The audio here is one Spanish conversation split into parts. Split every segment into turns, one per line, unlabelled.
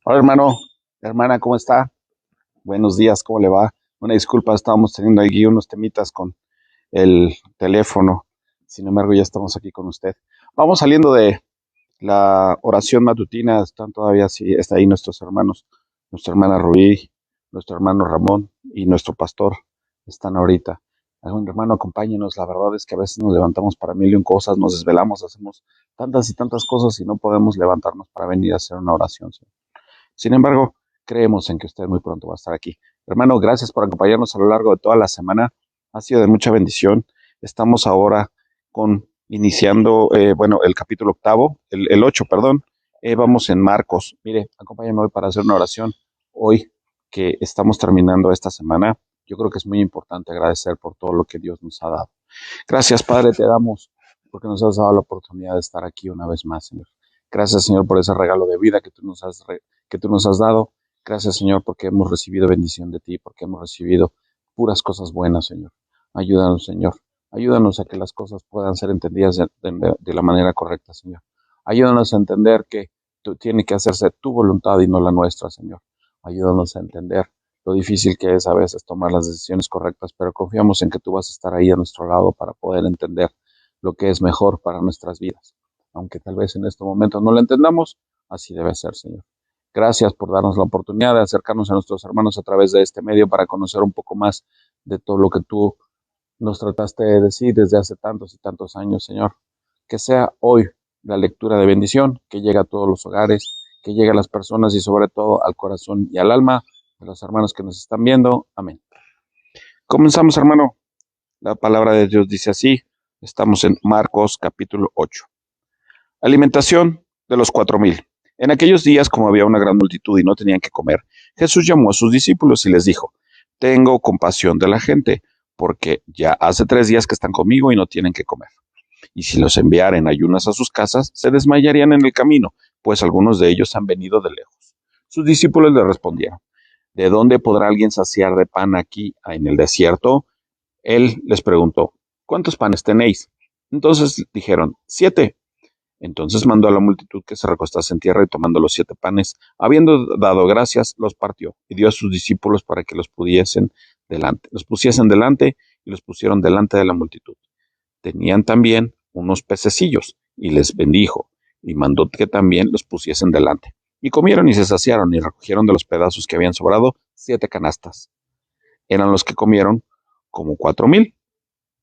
Hola hermano, hermana, ¿cómo está? Buenos días, ¿cómo le va? Una disculpa, estábamos teniendo aquí unos temitas con el teléfono. Sin embargo, ya estamos aquí con usted. Vamos saliendo de la oración matutina. Están todavía, sí, está ahí nuestros hermanos, nuestra hermana Rubí, nuestro hermano Ramón y nuestro pastor están ahorita. Algún hermano, acompáñenos. La verdad es que a veces nos levantamos para mil y un cosas, nos desvelamos, hacemos tantas y tantas cosas y no podemos levantarnos para venir a hacer una oración, ¿sí? Sin embargo, creemos en que usted muy pronto va a estar aquí. Hermano, gracias por acompañarnos a lo largo de toda la semana. Ha sido de mucha bendición. Estamos ahora iniciando, el capítulo octavo, el 8, perdón. Vamos en Marcos. Mire, acompáñame hoy para hacer una oración. Hoy que estamos terminando esta semana, yo creo que es muy importante agradecer por todo lo que Dios nos ha dado. Gracias, Padre, te damos porque nos has dado la oportunidad de estar aquí una vez más, Señor. Gracias, Señor, por ese regalo de vida que tú nos has dado. Gracias, Señor, porque hemos recibido bendición de ti, porque hemos recibido puras cosas buenas, Señor. Ayúdanos, Señor. Ayúdanos a que las cosas puedan ser entendidas de la manera correcta, Señor. Ayúdanos a entender que tiene que hacerse tu voluntad y no la nuestra, Señor. Ayúdanos a entender lo difícil que es a veces tomar las decisiones correctas, pero confiamos en que tú vas a estar ahí a nuestro lado para poder entender lo que es mejor para nuestras vidas. Aunque tal vez en este momento no lo entendamos, así debe ser, Señor. Gracias por darnos la oportunidad de acercarnos a nuestros hermanos a través de este medio para conocer un poco más de todo lo que tú nos trataste de decir desde hace tantos y tantos años, Señor. Que sea hoy la lectura de bendición, que llegue a todos los hogares, que llegue a las personas y sobre todo al corazón y al alma de los hermanos que nos están viendo. Amén. Comenzamos, hermano. La palabra de Dios dice así. Estamos en Marcos capítulo 8. Alimentación de los 4,000. En aquellos días, como había una gran multitud y no tenían que comer, Jesús llamó a sus discípulos y les dijo: Tengo compasión de la gente, porque ya hace 3 días que están conmigo y no tienen que comer. Y si los enviara en ayunas a sus casas, se desmayarían en el camino, pues algunos de ellos han venido de lejos. Sus discípulos le respondieron: ¿De dónde podrá alguien saciar de pan aquí en el desierto? Él les preguntó: ¿Cuántos panes tenéis? Entonces dijeron: 7. Entonces mandó a la multitud que se recostase en tierra y tomando los 7 panes, habiendo dado gracias, los partió y dio a sus discípulos para que los pusiesen delante y los pusieron delante de la multitud. Tenían también unos pececillos y les bendijo y mandó que también los pusiesen delante. Y comieron y se saciaron y recogieron de los pedazos que habían sobrado 7 canastas. Eran los que comieron como 4,000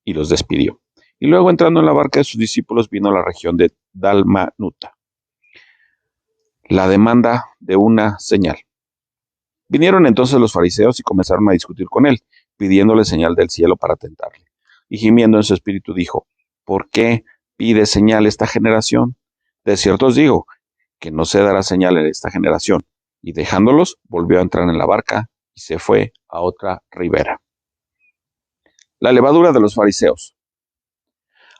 y los despidió. Y luego, entrando en la barca de sus discípulos, vino a la región de Dalmanuta. La demanda de una señal. Vinieron entonces los fariseos y comenzaron a discutir con él, pidiéndole señal del cielo para tentarle. Y gimiendo en su espíritu dijo: ¿Por qué pide señal esta generación? De cierto os digo que no se dará señal en esta generación. Y dejándolos, volvió a entrar en la barca y se fue a otra ribera. La levadura de los fariseos.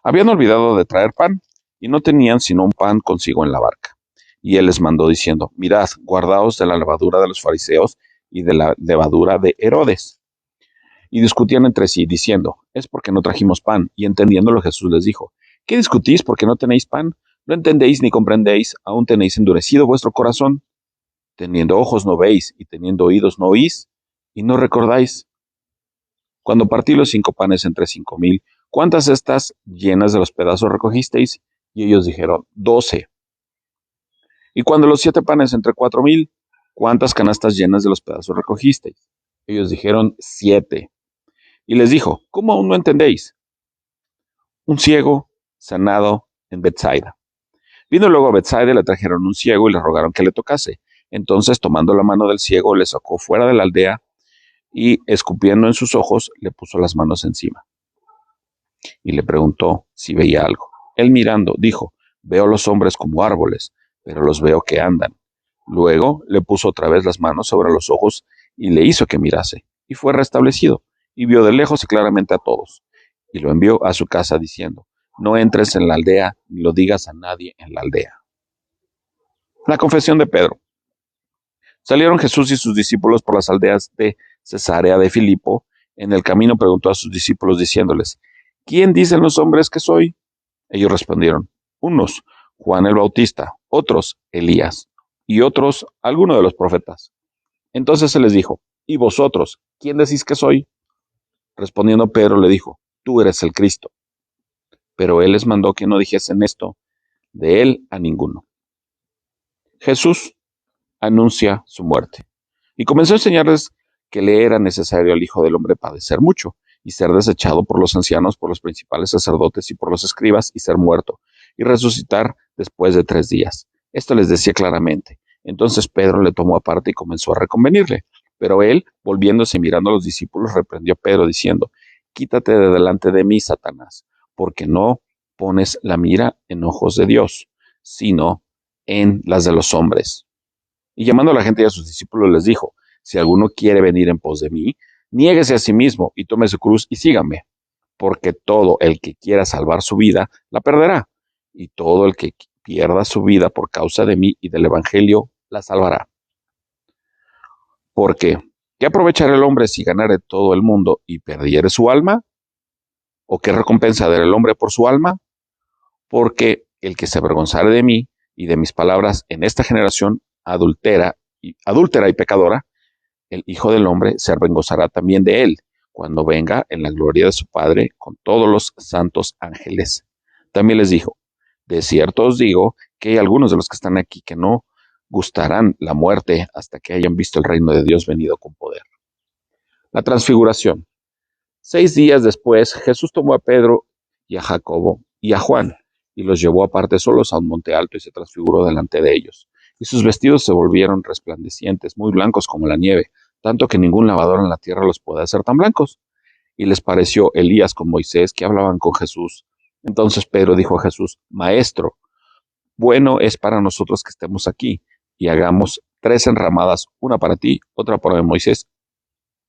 Habían olvidado de traer pan, y no tenían sino un pan consigo en la barca. Y él les mandó diciendo: Mirad, guardaos de la levadura de los fariseos y de la levadura de Herodes. Y discutían entre sí, diciendo: Es porque no trajimos pan. Y entendiéndolo, Jesús les dijo: ¿Qué discutís porque no tenéis pan? ¿No entendéis ni comprendéis? ¿Aún tenéis endurecido vuestro corazón? Teniendo ojos no veis, y teniendo oídos no oís, y no recordáis. Cuando partí los 5 panes entre 5,000, ¿cuántas cestas llenas de los pedazos recogisteis? Y ellos dijeron: 12. Y cuando los 7 panes entre 4,000, ¿cuántas canastas llenas de los pedazos recogisteis? Ellos dijeron: 7. Y les dijo: ¿Cómo aún no entendéis? Un ciego sanado en Betsaida. Vino luego a Betsaida y le trajeron un ciego y le rogaron que le tocase. Entonces, tomando la mano del ciego, le sacó fuera de la aldea y, escupiendo en sus ojos, le puso las manos encima. Y le preguntó si veía algo. Él, mirando, dijo: Veo los hombres como árboles, pero los veo que andan. Luego le puso otra vez las manos sobre los ojos y le hizo que mirase, y fue restablecido, y vio de lejos y claramente a todos. Y lo envió a su casa diciendo: No entres en la aldea, ni lo digas a nadie en la aldea. La confesión de Pedro. Salieron Jesús y sus discípulos por las aldeas de Cesarea de Filipo. En el camino preguntó a sus discípulos diciéndoles: ¿Quién dicen los hombres que soy? Ellos respondieron: unos, Juan el Bautista; otros, Elías; y otros, alguno de los profetas. Entonces él les dijo, ¿y vosotros, quién decís que soy? Respondiendo Pedro le dijo, tú eres el Cristo. Pero él les mandó que no dijesen esto de él a ninguno. Jesús anuncia su muerte y comenzó a enseñarles que le era necesario al Hijo del Hombre padecer mucho y ser desechado por los ancianos, por los principales sacerdotes y por los escribas y ser muerto y resucitar después de 3 días. Esto les decía claramente. Entonces Pedro le tomó aparte y comenzó a reconvenirle. Pero él, volviéndose y mirando a los discípulos, reprendió a Pedro diciendo, quítate de delante de mí, Satanás, porque no pones la mira en ojos de Dios, sino en las de los hombres. Y llamando a la gente y a sus discípulos les dijo, si alguno quiere venir en pos de mí, niéguese a sí mismo y tome su cruz y sígame, porque todo el que quiera salvar su vida, la perderá, y todo el que pierda su vida por causa de mí y del Evangelio, la salvará. Porque, ¿qué aprovechará el hombre si ganare todo el mundo y perdiere su alma? ¿O qué recompensa dará el hombre por su alma? Porque el que se avergonzare de mí y de mis palabras en esta generación adúltera y pecadora, el Hijo del Hombre se avergonzará también de él, cuando venga en la gloria de su Padre con todos los santos ángeles. También les dijo, de cierto os digo que hay algunos de los que están aquí que no gustarán la muerte hasta que hayan visto el reino de Dios venido con poder. La transfiguración. 6 días después, Jesús tomó a Pedro y a Jacobo y a Juan y los llevó aparte solos a un monte alto y se transfiguró delante de ellos. Y sus vestidos se volvieron resplandecientes, muy blancos como la nieve, tanto que ningún lavador en la tierra los puede hacer tan blancos. Y les pareció Elías con Moisés que hablaban con Jesús. Entonces Pedro dijo a Jesús, Maestro, bueno es para nosotros que estemos aquí y hagamos 3 enramadas, una para ti, otra para Moisés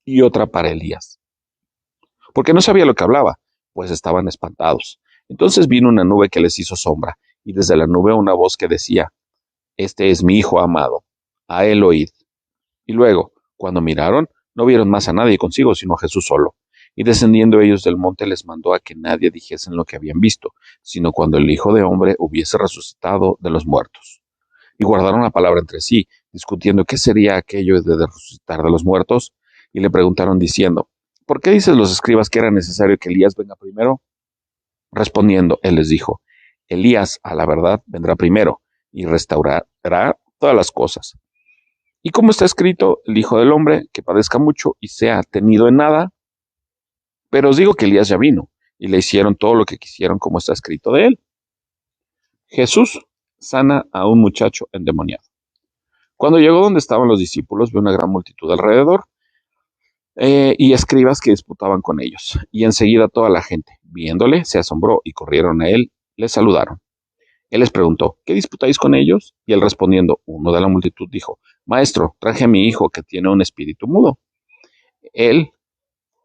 y otra para Elías. Porque no sabía lo que hablaba, pues estaban espantados. Entonces vino una nube que les hizo sombra, y desde la nube una voz que decía, este es mi Hijo amado, a él oíd. Y luego, cuando miraron, no vieron más a nadie consigo, sino a Jesús solo. Y descendiendo ellos del monte les mandó a que nadie dijesen lo que habían visto, sino cuando el Hijo de Hombre hubiese resucitado de los muertos. Y guardaron la palabra entre sí, discutiendo qué sería aquello de resucitar de los muertos, y le preguntaron diciendo, ¿por qué dicen los escribas que era necesario que Elías venga primero? Respondiendo, él les dijo, Elías, a la verdad, vendrá primero, y restaurará todas las cosas. Y como está escrito, el Hijo del Hombre, que padezca mucho y sea tenido en nada, pero os digo que Elías ya vino, y le hicieron todo lo que quisieron como está escrito de él. Jesús sana a un muchacho endemoniado. Cuando llegó donde estaban los discípulos, vio una gran multitud alrededor, y escribas que disputaban con ellos. Y enseguida toda la gente, viéndole, se asombró y corrieron a él, le saludaron. Él les preguntó, ¿qué disputáis con ellos? Y él respondiendo, uno de la multitud dijo, Maestro, traje a mi hijo que tiene un espíritu mudo. Él,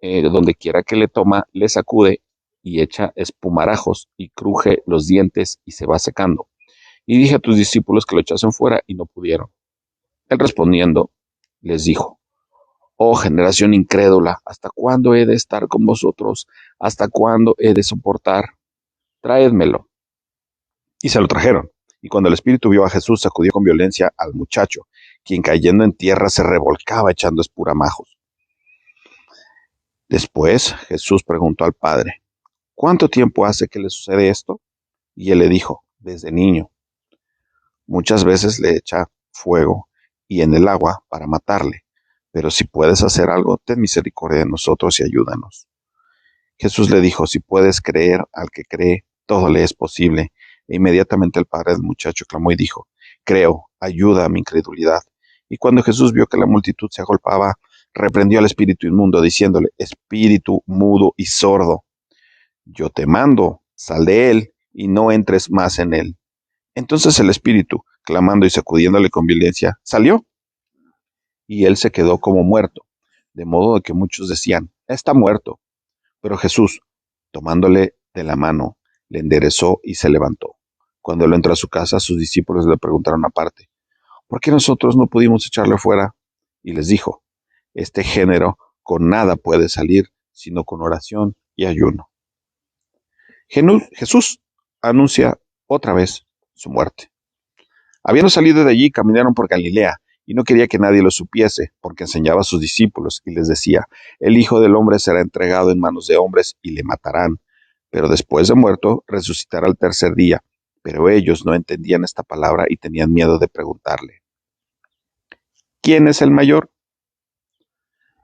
donde quiera que le toma, le sacude y echa espumarajos y cruje los dientes y se va secando. Y dije a tus discípulos que lo echasen fuera y no pudieron. Él respondiendo, les dijo, oh generación incrédula, ¿hasta cuándo he de estar con vosotros? ¿Hasta cuándo he de soportar? Traédmelo. Y se lo trajeron. Y cuando el espíritu vio a Jesús, sacudió con violencia al muchacho, quien cayendo en tierra se revolcaba echando espuramajos. Después Jesús preguntó al padre, ¿cuánto tiempo hace que le sucede esto? Y él le dijo, desde niño. Muchas veces le echa fuego y en el agua para matarle. Pero si puedes hacer algo, ten misericordia de nosotros y ayúdanos. Jesús le dijo, si puedes creer al que cree, todo le es posible. E inmediatamente el padre del muchacho clamó y dijo, creo, ayuda a mi incredulidad. Y cuando Jesús vio que la multitud se agolpaba, reprendió al espíritu inmundo, diciéndole, espíritu mudo y sordo, yo te mando, sal de él y no entres más en él. Entonces el espíritu, clamando y sacudiéndole con violencia, salió, y él se quedó como muerto, de modo que muchos decían, está muerto. Pero Jesús, tomándole de la mano, le enderezó y se levantó. Cuando él entró a su casa, sus discípulos le preguntaron aparte, ¿por qué nosotros no pudimos echarle fuera? Y les dijo, este género con nada puede salir, sino con oración y ayuno. Jesús anuncia otra vez su muerte. Habiendo salido de allí, caminaron por Galilea, y no quería que nadie lo supiese, porque enseñaba a sus discípulos, y les decía: el Hijo del Hombre será entregado en manos de hombres, y le matarán, pero después de muerto, resucitará al tercer día. Pero ellos no entendían esta palabra y tenían miedo de preguntarle: ¿quién es el mayor?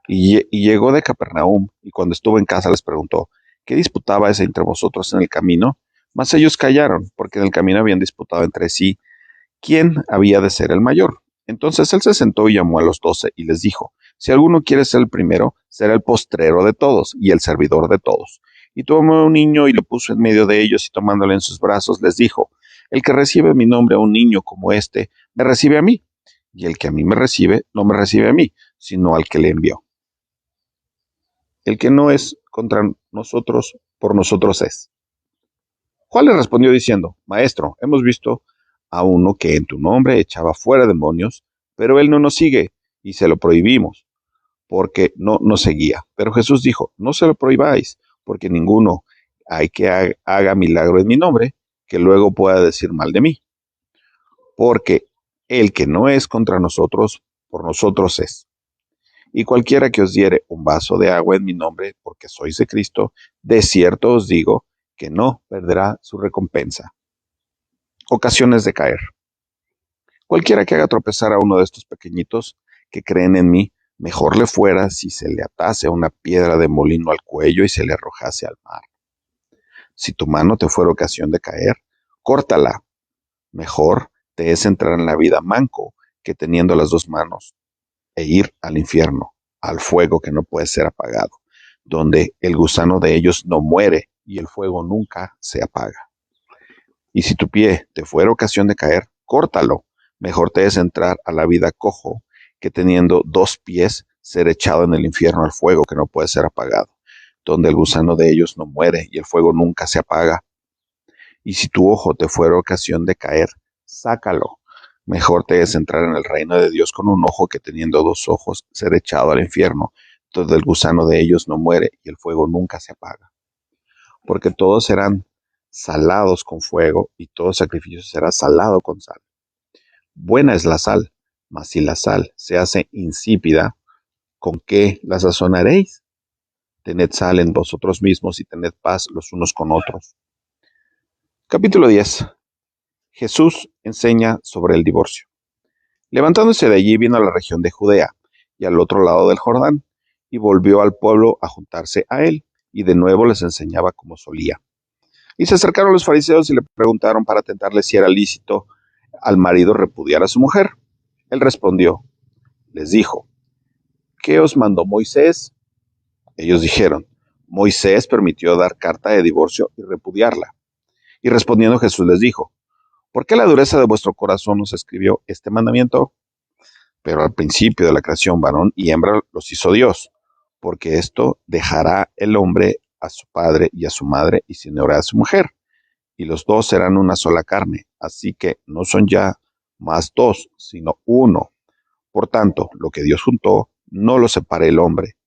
Y llegó de Capernaum, y cuando estuvo en casa les preguntó: ¿qué disputabais entre vosotros en el camino? Mas ellos callaron, porque en el camino habían disputado entre sí quién había de ser el mayor. Entonces él se sentó y llamó a los 12 y les dijo: si alguno quiere ser el primero, será el postrero de todos y el servidor de todos. Y tomó un niño y lo puso en medio de ellos, y tomándole en sus brazos les dijo: el que recibe mi nombre a un niño como este, me recibe a mí, y el que a mí me recibe, no me recibe a mí, sino al que le envió. El que no es contra nosotros, por nosotros es. Juan le respondió diciendo: Maestro, hemos visto a uno que en tu nombre echaba fuera demonios, pero él no nos sigue, y se lo prohibimos, porque no nos seguía. Pero Jesús dijo: no se lo prohibáis, porque ninguno hay que haga milagro en mi nombre, que luego pueda decir mal de mí. Porque el que no es contra nosotros, por nosotros es. Y cualquiera que os diere un vaso de agua en mi nombre, porque sois de Cristo, de cierto os digo que no perderá su recompensa. Ocasiones de caer. Cualquiera que haga tropezar a uno de estos pequeñitos que creen en mí, mejor le fuera si se le atase una piedra de molino al cuello y se le arrojase al mar. Si tu mano te fuera ocasión de caer, córtala. Mejor te es entrar en la vida manco que teniendo las dos manos e ir al infierno, al fuego que no puede ser apagado, donde el gusano de ellos no muere y el fuego nunca se apaga. Y si tu pie te fuera ocasión de caer, córtalo. Mejor te es entrar a la vida cojo que teniendo dos pies ser echado en el infierno al fuego que no puede ser apagado, donde el gusano de ellos no muere y el fuego nunca se apaga. Y si tu ojo te fuera ocasión de caer, sácalo. Mejor te es entrar en el reino de Dios con un ojo que teniendo dos ojos ser echado al infierno, donde el gusano de ellos no muere y el fuego nunca se apaga. Porque todos serán salados con fuego, y todo sacrificio será salado con sal. Buena es la sal, mas si la sal se hace insípida, ¿con qué la sazonaréis? Tened sal en vosotros mismos y tened paz los unos con otros. Capítulo 10. Jesús enseña sobre el divorcio. Levantándose de allí, vino a la región de Judea y al otro lado del Jordán, y volvió al pueblo a juntarse a él, y de nuevo les enseñaba como solía. Y se acercaron los fariseos y le preguntaron para tentarle si era lícito al marido repudiar a su mujer. Él respondió, les dijo: ¿qué os mandó Moisés? Ellos dijeron: Moisés permitió dar carta de divorcio y repudiarla. Y respondiendo Jesús les dijo: ¿por qué la dureza de vuestro corazón os escribió este mandamiento? Pero al principio de la creación, varón y hembra los hizo Dios, porque esto dejará el hombre a su padre y a su madre, y se unirá a su mujer, y los dos serán una sola carne. Así que no son ya más dos, sino uno. Por tanto, lo que Dios juntó, no lo separe el hombre.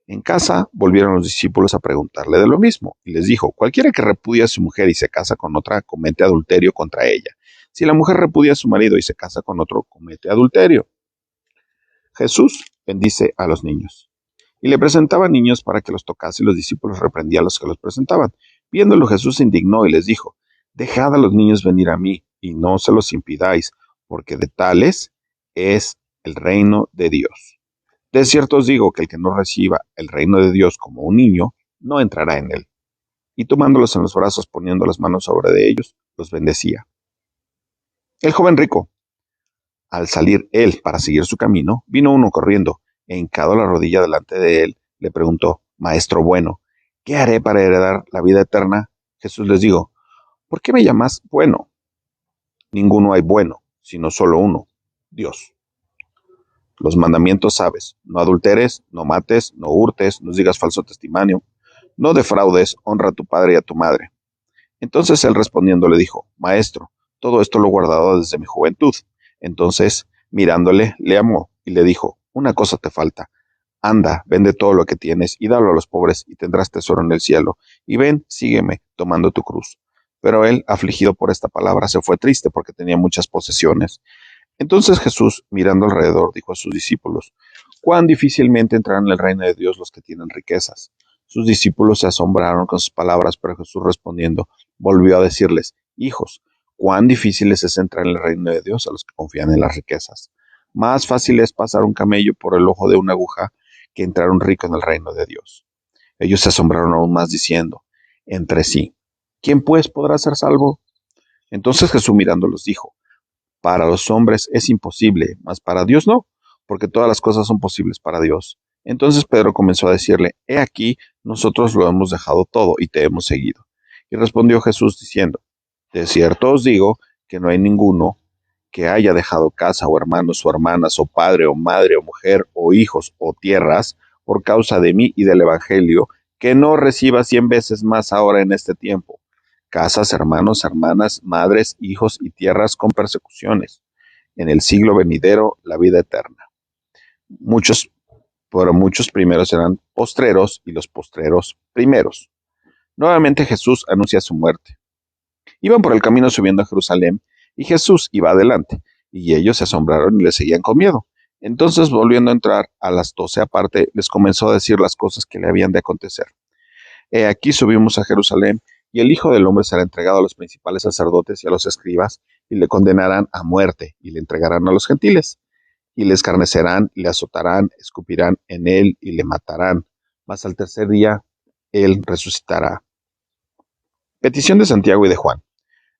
En casa volvieron los discípulos a preguntarle de lo mismo, y les dijo: cualquiera que repudia a su mujer y se casa con otra, comete adulterio contra ella. Si la mujer repudia a su marido y se casa con otro, comete adulterio. Jesús bendice a los niños. Y le presentaba niños para que los tocase, y los discípulos reprendían a los que los presentaban. Viéndolo, Jesús se indignó y les dijo: dejad a los niños venir a mí, y no se los impidáis, porque de tales es el reino de Dios. De cierto os digo que el que no reciba el reino de Dios como un niño, no entrará en él. Y tomándolos en los brazos, poniendo las manos sobre de ellos, los bendecía. El joven rico, al salir él para seguir su camino, vino uno corriendo, e hincado la rodilla delante de él, le preguntó: Maestro bueno, ¿qué haré para heredar la vida eterna? Jesús les dijo: ¿por qué me llamas bueno? Ninguno hay bueno, sino solo uno, Dios. Los mandamientos sabes: no adulteres, no mates, no hurtes, no digas falso testimonio, no defraudes, honra a tu padre y a tu madre. Entonces él respondiendo le dijo: Maestro, todo esto lo he guardado desde mi juventud. Entonces, mirándole, le amó y le dijo: una cosa te falta. Anda, vende todo lo que tienes y dalo a los pobres, y tendrás tesoro en el cielo. Y ven, sígueme, tomando tu cruz. Pero él, afligido por esta palabra, se fue triste porque tenía muchas posesiones. Entonces Jesús, mirando alrededor, dijo a sus discípulos: «Cuán difícilmente entrarán en el reino de Dios los que tienen riquezas». Sus discípulos se asombraron con sus palabras, pero Jesús, respondiendo, volvió a decirles: «Hijos, cuán difícil es entrar en el reino de Dios a los que confían en las riquezas. Más fácil es pasar un camello por el ojo de una aguja que entrar un rico en el reino de Dios». Ellos se asombraron aún más, diciendo entre sí: «¿Quién pues podrá ser salvo?». Entonces Jesús, mirándolos, dijo: «Para los hombres es imposible, mas para Dios no, porque todas las cosas son posibles para Dios». Entonces Pedro comenzó a decirle: «He aquí, nosotros lo hemos dejado todo y te hemos seguido». Y respondió Jesús diciendo: «De cierto os digo que no hay ninguno que haya dejado casa o hermanos o hermanas o padre o madre o mujer o hijos o tierras por causa de mí y del Evangelio, que no reciba 100 veces más ahora en este tiempo, casas, hermanos, hermanas, madres, hijos y tierras con persecuciones, en el siglo venidero la vida eterna». Muchos, pero muchos primeros serán postreros y los postreros primeros. Nuevamente Jesús anuncia su muerte. Iban por el camino subiendo a Jerusalén, y Jesús iba adelante, y ellos se asombraron y le seguían con miedo. Entonces, volviendo a entrar a las 12 aparte, les comenzó a decir las cosas que le habían de acontecer. «He aquí subimos a Jerusalén, y el Hijo del Hombre será entregado a los principales sacerdotes y a los escribas, y le condenarán a muerte, y le entregarán a los gentiles, y le escarnecerán, le azotarán, escupirán en él, y le matarán. Mas al tercer día él resucitará». Petición de Santiago y de Juan.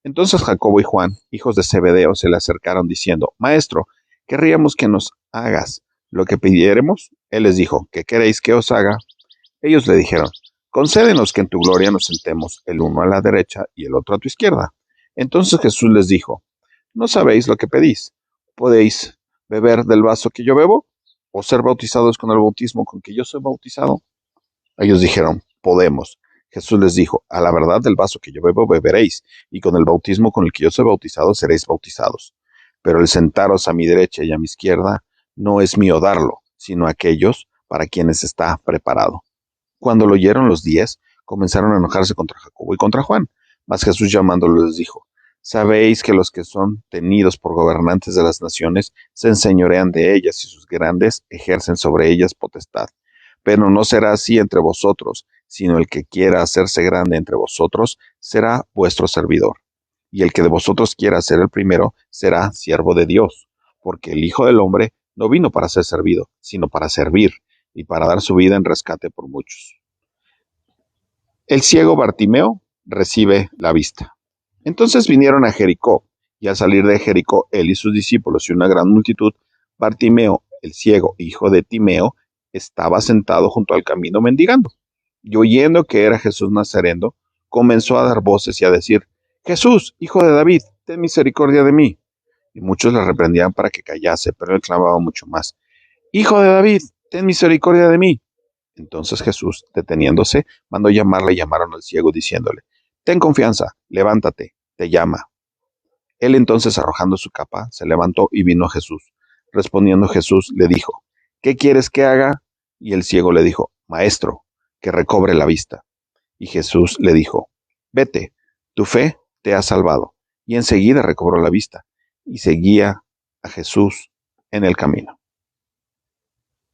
Entonces Jacobo y Juan, hijos de Zebedeo, se le acercaron diciendo: «Maestro, querríamos que nos hagas lo que pidiéremos». Él les dijo: «¿Qué queréis que os haga?». Ellos le dijeron: «Concédenos que en tu gloria nos sentemos, el uno a la derecha y el otro a tu izquierda». Entonces Jesús les dijo: «¿No sabéis lo que pedís? ¿Podéis beber del vaso que yo bebo? ¿O ser bautizados con el bautismo con que yo soy bautizado?». Ellos dijeron: «Podemos». Jesús les dijo: «A la verdad, del vaso que yo bebo beberéis, y con el bautismo con el que yo soy bautizado seréis bautizados. Pero el sentaros a mi derecha y a mi izquierda no es mío darlo, sino a aquellos para quienes está preparado». Cuando lo oyeron los 10, comenzaron a enojarse contra Jacobo y contra Juan. Mas Jesús, llamándolo, les dijo: «Sabéis que los que son tenidos por gobernantes de las naciones se enseñorean de ellas, y sus grandes ejercen sobre ellas potestad. Pero no será así entre vosotros, sino el que quiera hacerse grande entre vosotros será vuestro servidor. Y el que de vosotros quiera ser el primero será siervo de Dios, porque el Hijo del Hombre no vino para ser servido, sino para servir, y para dar su vida en rescate por muchos». El ciego Bartimeo recibe la vista. Entonces vinieron a Jericó, y al salir de Jericó él y sus discípulos y una gran multitud, Bartimeo, el ciego, hijo de Timeo, estaba sentado junto al camino mendigando. Y oyendo que era Jesús Nazareno, comenzó a dar voces y a decir: «Jesús, hijo de David, ten misericordia de mí». Y muchos le reprendían para que callase, pero él clamaba mucho más: «Hijo de David, ten misericordia de mí». Entonces Jesús, deteniéndose, mandó llamarle, y llamaron al ciego, diciéndole: «Ten confianza, levántate, te llama». Él entonces, arrojando su capa, se levantó y vino a Jesús. Respondiendo Jesús, le dijo: «¿Qué quieres que haga?». Y el ciego le dijo: «Maestro, que recobre la vista». Y Jesús le dijo: «Vete, tu fe te ha salvado». Y enseguida recobró la vista, y seguía a Jesús en el camino.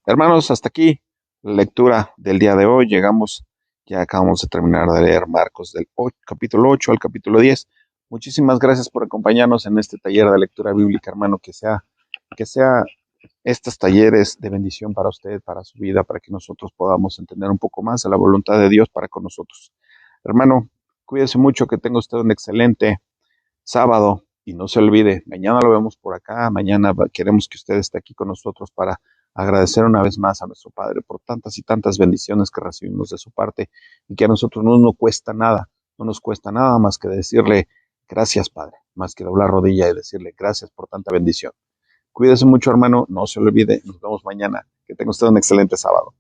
Hermanos, hasta aquí la lectura del día de hoy. Ya acabamos de terminar de leer Marcos del capítulo 8 al capítulo 10. Muchísimas gracias por acompañarnos en este taller de lectura bíblica, hermano. Que sea estos talleres de bendición para usted, para su vida, para que nosotros podamos entender un poco más de la voluntad de Dios para con nosotros. Hermano, cuídese mucho, que tenga usted un excelente sábado, y no se olvide, mañana lo vemos por acá. Mañana queremos que usted esté aquí con nosotros para agradecer una vez más a nuestro Padre por tantas y tantas bendiciones que recibimos de su parte, y que a nosotros no nos cuesta nada, no nos cuesta nada más que decirle: «Gracias, Padre», más que doblar rodilla y decirle: «Gracias por tanta bendición». Cuídese mucho, hermano, no se olvide, nos vemos mañana. Que tenga usted un excelente sábado.